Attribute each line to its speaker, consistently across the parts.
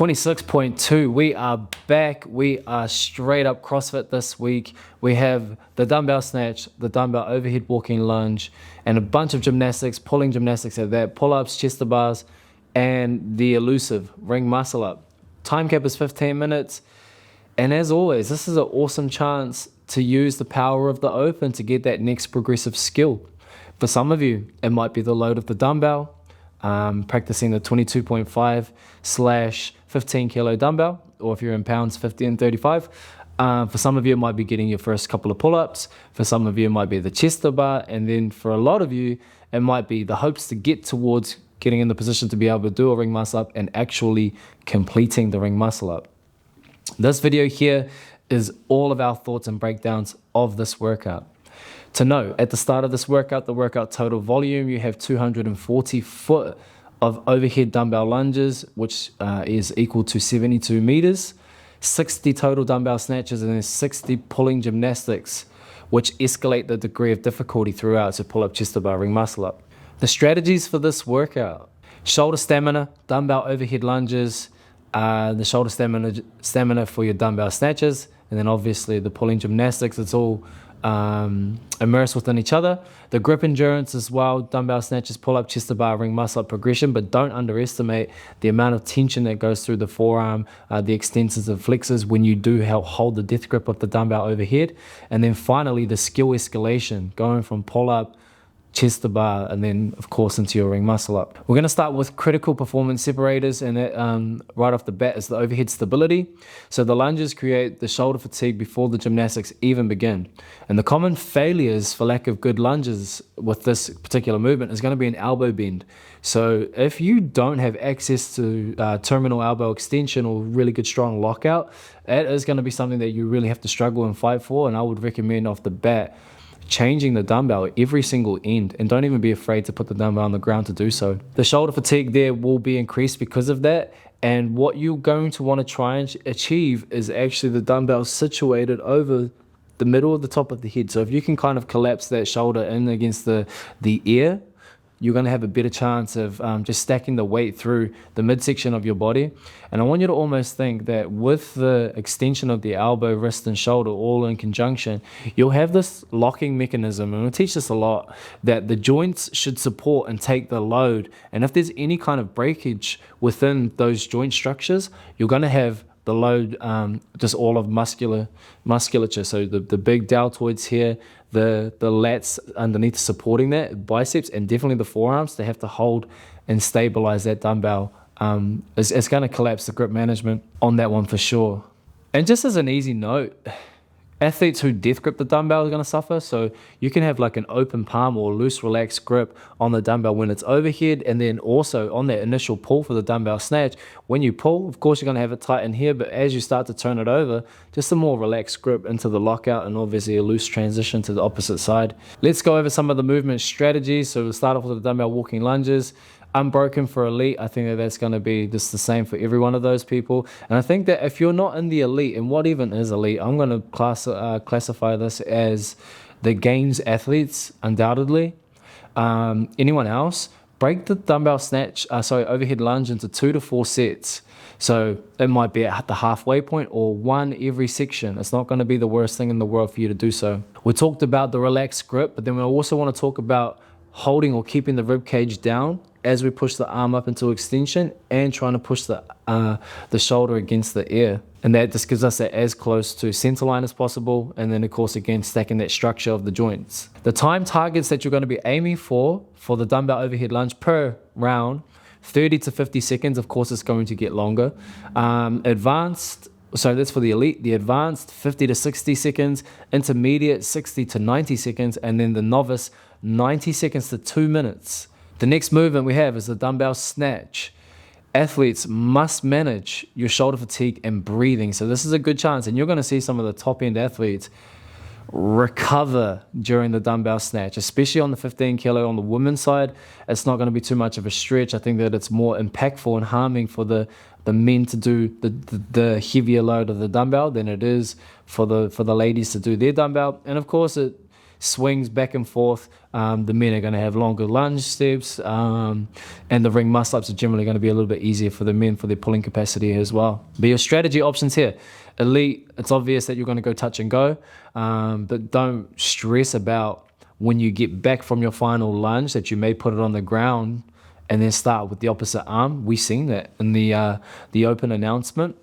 Speaker 1: 26.2, we are back. We are straight up CrossFit this week. We have the dumbbell snatch, the dumbbell overhead walking lunge, and a bunch of gymnastics, pulling gymnastics at that, pull-ups, chest to bars, and the elusive ring muscle up. Time cap is 15 minutes. And as always, this is an awesome chance to use the power of the open to get that next progressive skill. For some of you, it might be the load of the dumbbell, practicing the 22.5/15 kilo dumbbell, or if you're in pounds, 50 and 35. For some of you, it might be getting your first couple of pull-ups. For some of you, it might be the chest to bar. And then for a lot of you, it might be the hopes to get towards getting in the position to be able to do a ring muscle up and actually completing the ring muscle up. This video here is all of our thoughts and breakdowns of this workout. To know, at the start of this workout, the workout total volume, you have 240 foot of overhead dumbbell lunges, which is equal to 72 meters, 60 total dumbbell snatches, and then 60 pulling gymnastics, which escalate the degree of difficulty throughout, so pull up, chest to bar, ring muscle up. The strategies for this workout: shoulder stamina, dumbbell overhead lunges, the shoulder stamina for your dumbbell snatches, and then obviously the pulling gymnastics. It's all immersed within each other. The grip endurance as well, dumbbell snatches, pull up, chest to bar, ring muscle up progression, but don't underestimate the amount of tension that goes through the forearm, the extensors and flexors when you do hold the death grip of the dumbbell overhead. And then finally the skill escalation, going from pull up, chest to bar, and then of course into your ring muscle up. We're going to start with critical performance separators, and that right off the bat is the overhead stability. So the lunges create the shoulder fatigue before the gymnastics even begin. And the common failures for lack of good lunges with this particular movement is going to be an elbow bend. So if you don't have access to terminal elbow extension or really good strong lockout, that is going to be something that you really have to struggle and fight for. And I would recommend off the bat changing the dumbbell every single end, and don't even be afraid to put the dumbbell on the ground to do so. The shoulder fatigue there will be increased because of that, and what you're going to want to try and achieve is actually the dumbbell situated over the middle of the top of the head. So if you can kind of collapse that shoulder in against the ear, you're going to have a better chance of just stacking the weight through the midsection of your body. And I want you to almost think that with the extension of the elbow, wrist, and shoulder all in conjunction, you'll have this locking mechanism, and we'll teach this a lot, that the joints should support and take the load. And if there's any kind of breakage within those joint structures, you're going to have the load, just all of musculature. So the big deltoids here, the lats underneath supporting that, biceps, and definitely the forearms, they have to hold and stabilize that dumbbell. It's going to collapse the grip management on that one for sure. And just as an easy note, athletes who death grip the dumbbell are going to suffer. So you can have like an open palm or loose relaxed grip on the dumbbell when it's overhead, and then also on that initial pull for the dumbbell snatch, when you pull, of course you're going to have it tight in here, but as you start to turn it over, just a more relaxed grip into the lockout, and obviously a loose transition to the opposite side. Let's go over some of the movement strategies. So we'll start off with the dumbbell walking lunges. Unbroken for elite, I think that's going to be just the same for every one of those people. And I think that if you're not in the elite, and what even is elite, I'm going to classify this as the games athletes, undoubtedly. Anyone else, break the dumbbell overhead lunge into 2 to 4 sets. So it might be at the halfway point or one every section. It's not going to be the worst thing in the world for you to do so. We talked about the relaxed grip, but then we also want to talk about holding or keeping the rib cage down as we push the arm up into extension, and trying to push the shoulder against the ear. And that just gives us that as close to center line as possible. And then of course, again, stacking that structure of the joints. The time targets that you're going to be aiming for the dumbbell overhead lunge per round, 30 to 50 seconds. Of course, it's going to get longer. Advanced, so that's for the elite. The advanced, 50 to 60 seconds. Intermediate, 60 to 90 seconds. And then the novice, 90 seconds to 2 minutes. The next movement we have is the dumbbell snatch. Athletes must manage your shoulder fatigue and breathing. So this is a good chance, and you're going to see some of the top end athletes recover during the dumbbell snatch, especially on the 15 kilo on the women's side. It's not going to be too much of a stretch. I think that it's more impactful and harming for the men to do the heavier load of the dumbbell than it is for the ladies to do their dumbbell. And of course, it swings back and forth. The men are going to have longer lunge steps, and the ring muscle ups are generally going to be a little bit easier for the men for their pulling capacity as well. But your strategy options here: elite, it's obvious that you're going to go touch and go, but don't stress about when you get back from your final lunge that you may put it on the ground and then start with the opposite arm. We've seen that in the open announcement.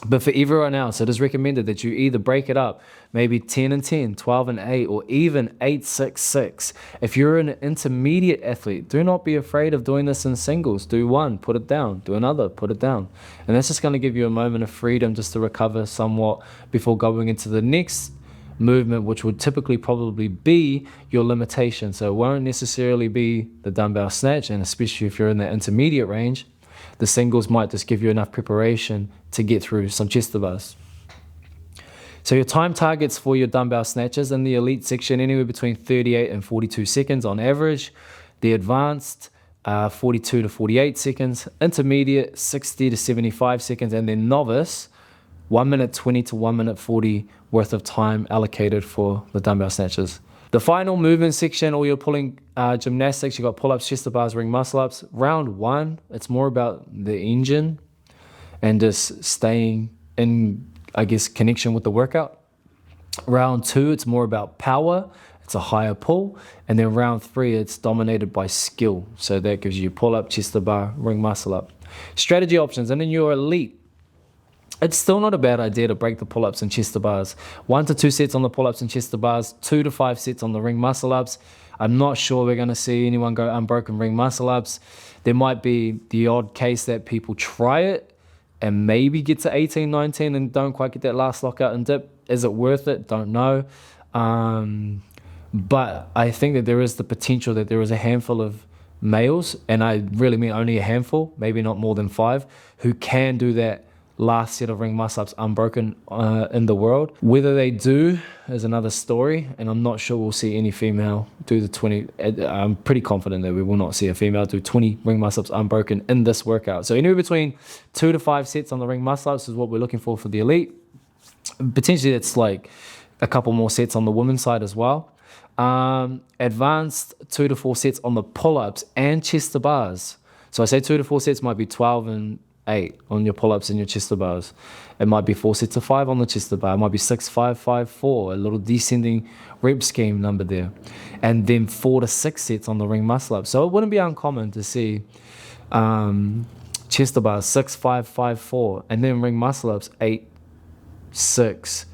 Speaker 1: But for everyone else, it is recommended that you either break it up, maybe 10 and 10, 12 and 8, or even 8, 6, 6. If you're an intermediate athlete, do not be afraid of doing this in singles. Do one, put it down. Do another, put it down. And that's just going to give you a moment of freedom just to recover somewhat before going into the next movement, which would typically probably be your limitation. So it won't necessarily be the dumbbell snatch, and especially if you're in the intermediate range, the singles might just give you enough preparation to get through some chest to bars. So your time targets for your dumbbell snatches in the elite section, anywhere between 38 and 42 seconds on average. The advanced, 42 to 48 seconds. Intermediate, 60 to 75 seconds. And then novice, 1 minute 20 to 1 minute 40 worth of time allocated for the dumbbell snatches. The final movement section, all your pulling gymnastics, you got pull-ups, chest to bars, ring muscle-ups. Round 1, it's more about the engine and just staying in, I guess, connection with the workout. Round 2, it's more about power. It's a higher pull. And then round 3, it's dominated by skill. So that gives you pull-up, chest to bar, ring muscle-up. Strategy options, and then your elite. It's still not a bad idea to break the pull-ups and chest to bars. 1 to 2 sets on the pull-ups and chest to bars, 2 to 5 sets on the ring muscle-ups. I'm not sure we're going to see anyone go unbroken ring muscle-ups. There might be the odd case that people try it and maybe get to 18, 19 and don't quite get that last lockout and dip. Is it worth it? Don't know. But I think that there is the potential that there is a handful of males, and I really mean only a handful, maybe not more than 5, who can do that last set of ring muscle-ups unbroken in the world. Whether they do is another story, and I'm not sure we'll see any female do the 20. I'm pretty confident that we will not see a female do 20 ring muscle-ups unbroken in this workout. So anywhere between 2 to 5 sets on the ring muscle-ups is what we're looking for the elite. Potentially it's like a couple more sets on the women's side as well. Advanced 2 to 4 sets on the pull-ups and chest to bars. So I say 2 to 4 sets might be 12 and 8 on your pull-ups and your chest to bars. It might be 4 sets of 5 on the chest to bar. It might be 6, 5, 5, 4, a little descending rep scheme number there. And then 4 to 6 sets on the ring muscle up. So it wouldn't be uncommon to see chest to bars 6, 5, 5, 4, and then ring muscle ups 8, 6,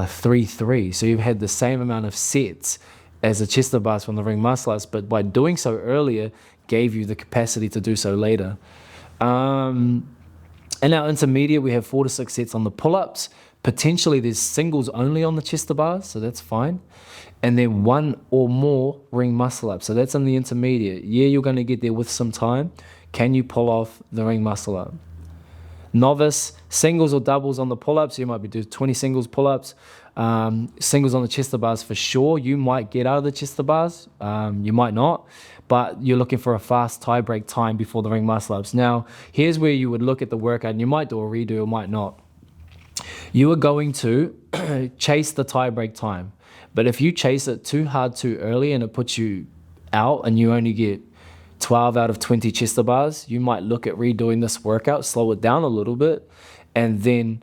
Speaker 1: 3, 3. So you've had the same amount of sets as the chest to bars from the ring muscle ups, but by doing so earlier gave you the capacity to do so later. In our intermediate, we have 4 to 6 sets on the pull-ups. Potentially there's singles only on the chest to bars, so that's fine. And then 1 or more ring muscle ups. So that's in the intermediate. Yeah, you're going to get there with some time. Can you pull off the ring muscle up? Novice, singles or doubles on the pull-ups. You might be doing 20 singles pull-ups. Singles on the chest to bars for sure. You might get out of the chest to bars. You might not. But you're looking for a fast tie break time before the ring muscle ups. Now, here's where you would look at the workout, and you might do a redo or might not. You are going to chase the tie break time. But if you chase it too hard too early and it puts you out and you only get 12 out of 20 chest to bars, you might look at redoing this workout, slow it down a little bit, and then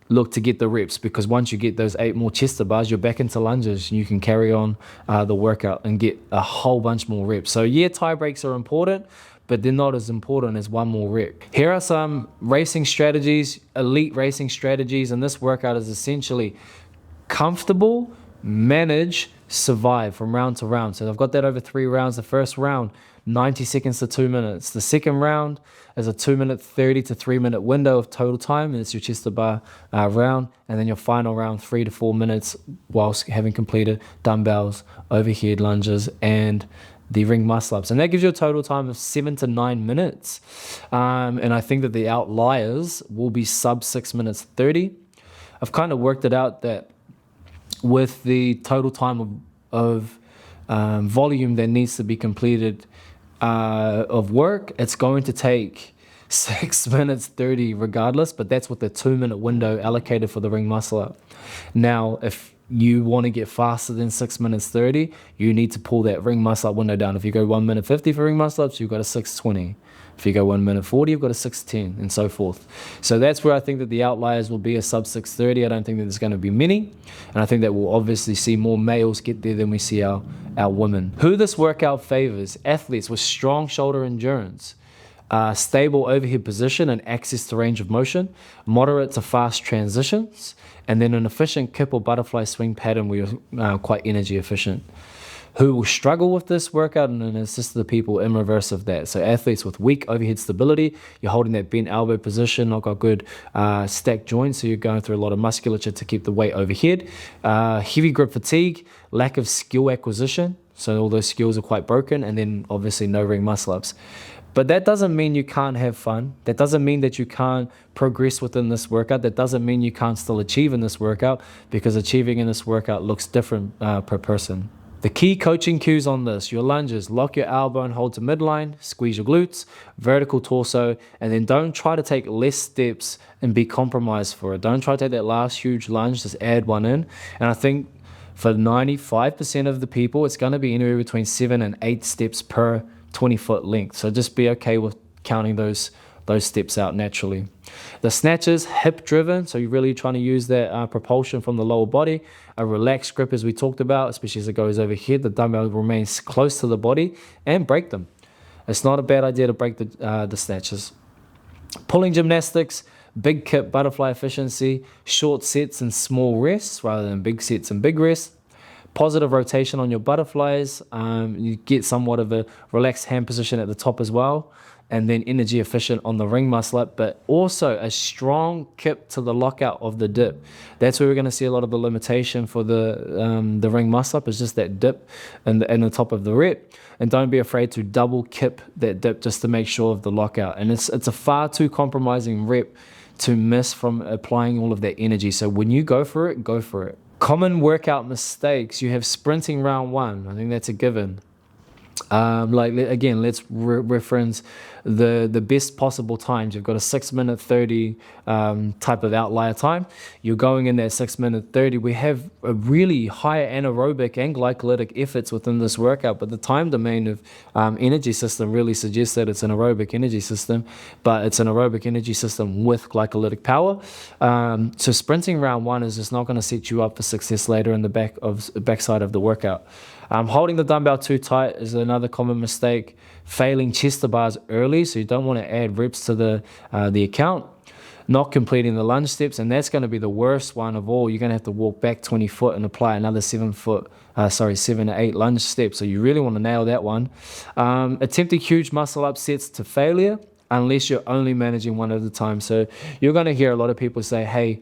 Speaker 1: look to get the reps, because once you get those 8 more chest to bars, you're back into lunges and you can carry on the workout and get a whole bunch more reps. So yeah, tie breaks are important, but they're not as important as 1 more rep. Here are some racing strategies, elite racing strategies, and this workout is essentially comfortable, manage, survive from round to round. So I've got that over 3 rounds. The first round, 90 seconds to 2 minutes. The second round is a 2 minute 30 to 3 minute window of total time, and it's your chest to bar round. And then your final round, 3 to 4 minutes, whilst having completed dumbbells, overhead lunges, and the ring muscle ups. And that gives you a total time of 7 to 9 minutes. And I think that the outliers will be sub 6 minutes 30. I've kind of worked it out that with the total time of volume that needs to be completed of work, it's going to take 6 minutes 30 regardless, but that's with the 2 minute window allocated for the ring muscle up. Now, if you want to get faster than 6 minutes 30, you need to pull that ring muscle up window down. If you go 1 minute 50 for ring muscle ups, you've got a 6:20. If you go 1 minute 40, you've got a 6:10, and so forth. So that's where I think that the outliers will be a sub 6:30. I don't think that there's going to be many. And I think that we'll obviously see more males get there than we see our women. Who this workout favors: athletes with strong shoulder endurance, stable overhead position and access to range of motion, moderate to fast transitions, and then an efficient kip or butterfly swing pattern where you're quite energy efficient. Who will struggle with this workout, and then assist the people in reverse of that. So athletes with weak overhead stability, you're holding that bent elbow position, not got good stacked joints, so you're going through a lot of musculature to keep the weight overhead. Heavy grip fatigue, lack of skill acquisition, so all those skills are quite broken, and then obviously no ring muscle ups. But that doesn't mean you can't have fun. That doesn't mean that you can't progress within this workout. That doesn't mean you can't still achieve in this workout, because achieving in this workout looks different per person. The key coaching cues on this: your lunges, lock your elbow and hold to midline, squeeze your glutes, vertical torso, and then don't try to take less steps and be compromised for it. Don't try to take that last huge lunge, just add one in. And I think for 95% of the people, it's going to be anywhere between 7 and 8 steps per 20-foot length. So just be okay with counting those steps out naturally. The snatches, hip driven, so you're really trying to use that propulsion from the lower body. A relaxed grip, as we talked about, especially as it goes overhead, the dumbbell remains close to the body, and break them. It's not a bad idea to break the snatches. Pulling gymnastics, big kip, butterfly efficiency, short sets and small rests rather than big sets and big rests. Positive rotation on your butterflies. You get somewhat of a relaxed hand position at the top as well. And then energy efficient on the ring muscle up, but also a strong kip to the lockout of the dip. That's where we're going to see a lot of the limitation for the ring muscle up, is just that dip and the top of the rep. And don't be afraid to double kip that dip just to make sure of the lockout. And it's a far too compromising rep to miss from applying all of that energy. So when you go for it, go for it. Common workout mistakes: you have sprinting round 1. I think that's a given. Again, let's reference the best possible times. You've got a 6 minute 30 type of outlier time. You're going in that 6 minute 30. We have a really high anaerobic and glycolytic efforts within this workout, but the time domain of energy system really suggests that it's an aerobic energy system, but it's an aerobic energy system with glycolytic power. So sprinting round 1 is just not going to set you up for success later in the backside of the workout. Holding the dumbbell too tight is another common mistake. Failing chest to bars early, so you don't want to add reps to the account. Not completing the lunge steps, and that's going to be the worst one of all. You're going to have to walk back 20 foot and apply another 7 to 8 lunge steps. So you really want to nail that one. Attempting huge muscle upsets to failure, unless you're only managing one at a time. So you're going to hear a lot of people say, hey,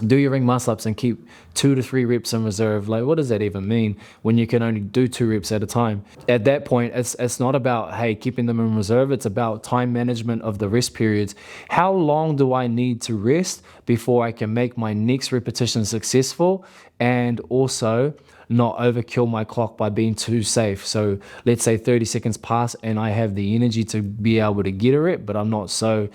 Speaker 1: do your ring muscle ups and keep 2 to 3 reps in reserve. Like, what does that even mean when you can only do 2 reps at a time? At that point, it's not about, hey, keeping them in reserve. It's about time management of the rest periods. How long do I need to rest before I can make my next repetition successful, and also not overkill my clock by being too safe? So let's say 30 seconds pass and I have the energy to be able to get a rep, but I'm not so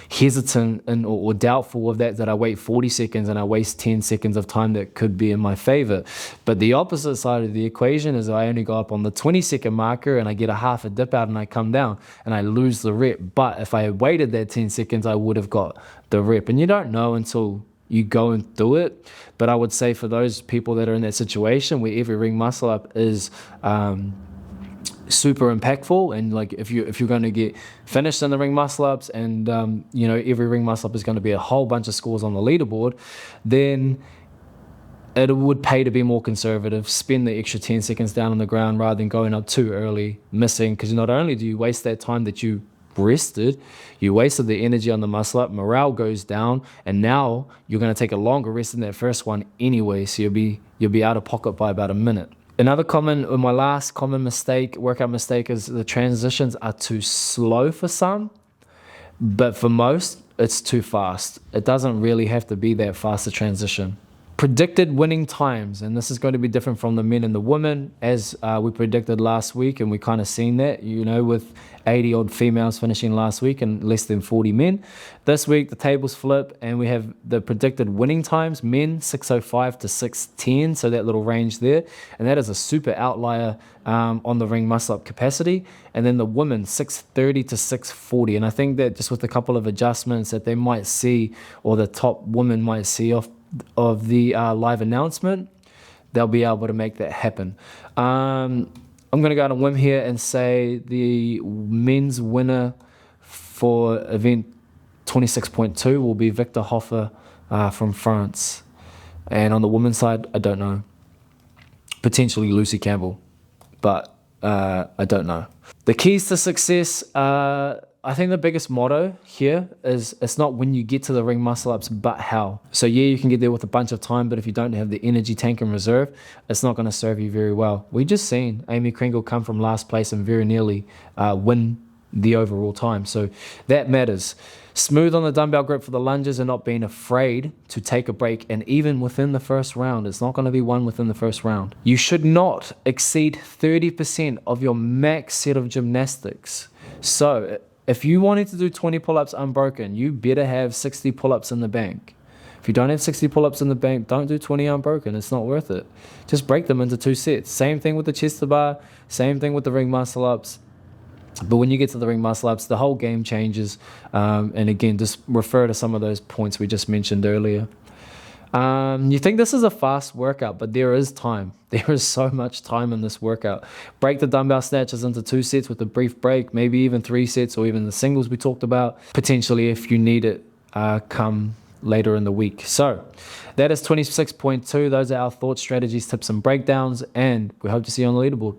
Speaker 1: hesitant or doubtful of that I wait 40 seconds and I waste 10 seconds of time that could be in my favor. But the opposite side of the equation is I only go up on the 20-second marker and I get a half a dip out and I come down and I lose the rep. But if I had waited that 10 seconds, I would have got the rep. And you don't know until you go and do it. But I would say for those people that are in that situation where every ring muscle up is super impactful, and like if you're going to get finished in the ring muscle ups, and every ring muscle up is going to be a whole bunch of scores on the leaderboard, then it would pay to be more conservative. Spend the extra 10 seconds down on the ground rather than going up too early, missing, because not only do you waste that time that you rested, you wasted the energy on the muscle up, morale goes down, and now you're going to take a longer rest than that first one anyway, so you'll be out of pocket by about a minute. My last common workout mistake, is the transitions are too slow for some, but for most it's too fast. It doesn't really have to be that fast a transition. Predicted winning times, and this is going to be different from the men and the women, as we predicted last week, and we kind of seen that, with 80 odd females finishing last week and less than 40 men. This week the tables flip, and we have the predicted winning times: men 6:05 to 6:10, so that little range there, and that is a super outlier on the ring muscle up capacity. And then the women 6:30 to 6:40, and I think that just with a couple of adjustments that they might see, or the top women might see of the live announcement, they'll be able to make that happen. I'm going to go on a whim here and say the men's winner for event 26.2 will be Victor Hoffer from France. And on the women's side, I don't know. Potentially Lucy Campbell, but I don't know. The keys to success, I think the biggest motto here is it's not when you get to the ring muscle ups, but how. So yeah, you can get there with a bunch of time, but if you don't have the energy tank in reserve, it's not going to serve you very well. We just seen Amy Kringle come from last place and very nearly win the overall time. So that matters. Smooth on the dumbbell grip for the lunges and not being afraid to take a break. And even within the first round, it's not going to be one within the first round. You should not exceed 30% of your max set of gymnastics. So if you wanted to do 20 pull-ups unbroken, you better have 60 pull-ups in the bank. If you don't have 60 pull-ups in the bank, don't do 20 unbroken. It's not worth it. Just break them into 2 sets. Same thing with the chest to bar, same thing with the ring muscle ups. But when you get to the ring muscle ups, the whole game changes. And again, just refer to some of those points we just mentioned earlier. You think this is a fast workout, but there is time. There is so much time in this workout. Break the dumbbell snatches into 2 sets with a brief break, maybe even 3 sets, or even the singles we talked about, potentially if you need it come later in the week. So that is 26.2. Those are our thoughts, strategies, tips, and breakdowns, and we hope to see you on the leaderboard.